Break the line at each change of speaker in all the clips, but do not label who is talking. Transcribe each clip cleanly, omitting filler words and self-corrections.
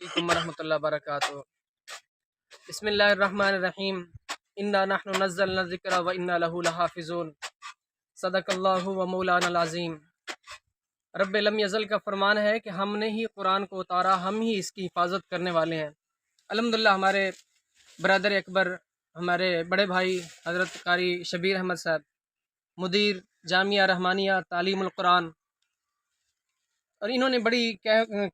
علیکم ورحمۃ اللہ وبرکاتہ۔ بسم اللہ الرحمن الرحیم۔ انا نحن نزلنا الذکر و انا لہ لحافظون۔ صدق اللہ و مولانا العظیم۔ رب لم یزل کا فرمان ہے کہ ہم نے ہی قرآن کو اتارا، ہم ہی اس کی حفاظت کرنے والے ہیں۔ الحمدللہ ہمارے برادر اکبر، ہمارے بڑے بھائی حضرت قاری شبیر احمد صاحب، مدیر جامعہ رحمانیہ تعلیم القرآن، اور انہوں نے بڑی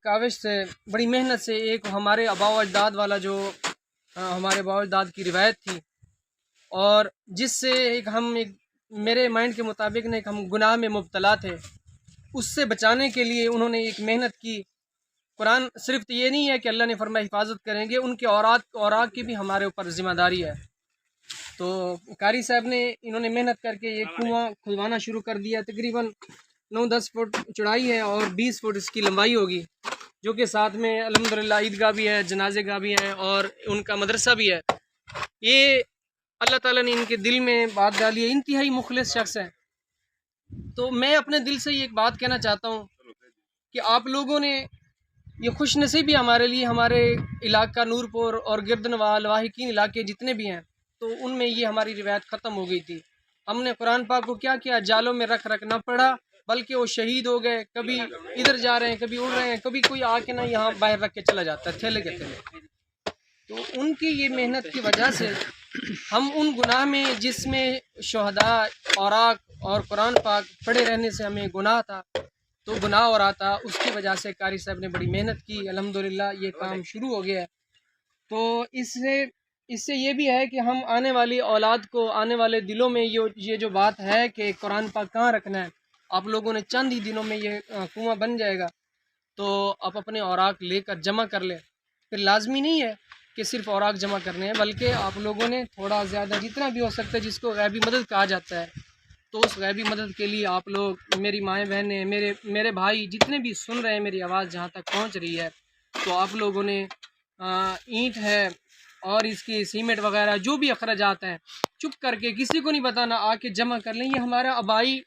کاوش سے، بڑی محنت سے ایک ہمارے آباء و اجداد والا جو ہمارے آباء و اجداد کی روایت تھی، اور جس سے میرے مائنڈ کے مطابق ہم گناہ میں مبتلا تھے، اس سے بچانے کے لیے انہوں نے ایک محنت کی۔ قرآن صرف یہ نہیں ہے کہ اللہ نے فرمایا حفاظت کریں گے، ان کے اوراق کی بھی ہمارے اوپر ذمہ داری ہے۔ تو قاری صاحب نے انہوں نے محنت کر کے ایک کنواں کھدوانا شروع کر دیا، تقریباً 9-10 فٹ چوڑائی ہے اور 20 فٹ اس کی لمبائی ہوگی، جو کہ ساتھ میں الحمدللہ عیدگاہ بھی ہے، جنازے گاہ بھی ہے اور ان کا مدرسہ بھی ہے۔ یہ اللہ تعالیٰ نے ان کے دل میں بات ڈالی ہے، انتہائی مخلص شخص ہے۔ تو میں اپنے دل سے ایک بات کہنا چاہتا ہوں کہ آپ لوگوں نے یہ خوش نصیبی ہمارے لیے، ہمارے علاقہ نور پور اور گردنوال واحقین علاقے جتنے بھی ہیں، تو ان میں یہ ہماری روایت ختم ہو گئی تھی۔ ہم نے قرآن پاک کو کیا کیا، جالوں میں رکھ نہ پڑھا، بلکہ وہ شہید ہو گئے، کبھی ادھر جا رہے ہیں، کبھی اڑ رہے ہیں، کبھی کوئی آ کے یہاں باہر رکھ کے چلا جاتا ہے تھیلے کے تھیلے۔ تو ان کی یہ محنت کی وجہ سے ہم ان گناہ میں، جس میں شہداء، اوراق اور قرآن پاک پڑھے رہنے سے ہمیں گناہ تھا، تو گناہ ہو رہا تھا، اس کی وجہ سے قاری صاحب نے بڑی محنت کی، الحمدللہ یہ کام شروع ہو گیا ہے۔ تو اس سے یہ بھی ہے کہ ہم آنے والی اولاد کو، آنے والے دلوں میں یہ جو بات ہے کہ قرآن پاک کہاں رکھنا ہے، آپ لوگوں نے چند ہی دنوں میں یہ کنواں بن جائے گا، تو آپ اپنے اوراق لے کر جمع کر لیں۔ پھر لازمی نہیں ہے کہ صرف اوراق جمع کرنے ہیں، بلکہ آپ لوگوں نے تھوڑا زیادہ جتنا بھی ہو سکتا ہے، جس کو غیبی مدد کہا جاتا ہے، تو اس غیبی مدد کے لیے آپ لوگ، میری مائیں بہنیں، میرے بھائی جتنے بھی سن رہے ہیں، میری آواز جہاں تک پہنچ رہی ہے، تو آپ لوگوں نے اینٹ ہے اور اس کی سیمنٹ وغیرہ جو بھی اخراجات ہیں، چپ کر کے کسی کو نہیں بتانا، آ کے جمع کر لیں۔ یہ ہمارا آبائی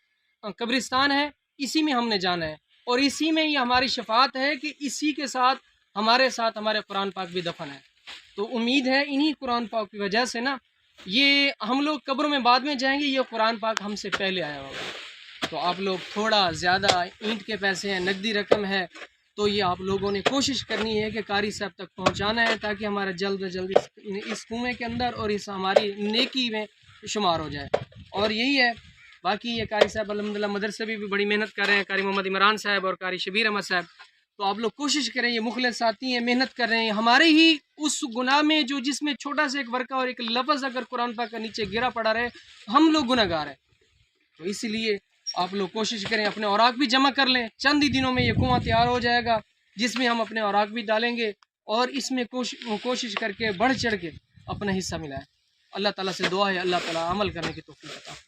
قبرستان ہے، اسی میں ہم نے جانا ہے، اور اسی میں یہ ہماری شفاعت ہے کہ اسی کے ساتھ ہمارے قرآن پاک بھی دفن ہے۔ تو امید ہے انہی قرآن پاک کی وجہ سے یہ ہم لوگ قبروں میں بعد میں جائیں گے، یہ قرآن پاک ہم سے پہلے آیا ہوگا۔ تو آپ لوگ تھوڑا زیادہ، اینٹ کے پیسے ہیں، نقدی رقم ہے، تو یہ آپ لوگوں نے کوشش کرنی ہے کہ قاری صاحب تک پہنچانا ہے، تاکہ ہمارا جلد از جلد اس کنویں کے اندر اور اس ہماری نیکی میں شمار ہو جائے۔ اور یہی ہے، باقی یہ قاری صاحب الحمدللہ مدرسے بھی بڑی محنت کر رہے ہیں، قاری محمد عمران صاحب اور قاری شبیر احمد صاحب۔ تو آپ لوگ کوشش کریں، یہ مخلص ساتھی ہیں، محنت کر رہے ہیں، ہمارے ہی اس گناہ میں جس میں چھوٹا سا ایک ورقہ اور ایک لفظ اگر قرآن پاک کا نیچے گرا پڑا رہے، ہم لوگ گناہ گار ہیں۔ تو اس لیے آپ لوگ کوشش کریں، اپنے اوراق بھی جمع کر لیں، چند ہی دنوں میں یہ کنواں تیار ہو جائے گا، جس میں ہم اپنے اوراق بھی ڈالیں گے، اور اس میں کوشش کر کے بڑھ چڑھ کے اپنا حصہ ملائیں۔ اللہ تعالیٰ سے دعا ہے، اللہ تعالیٰ عمل کرنے کی توفیق عطا فرمائے۔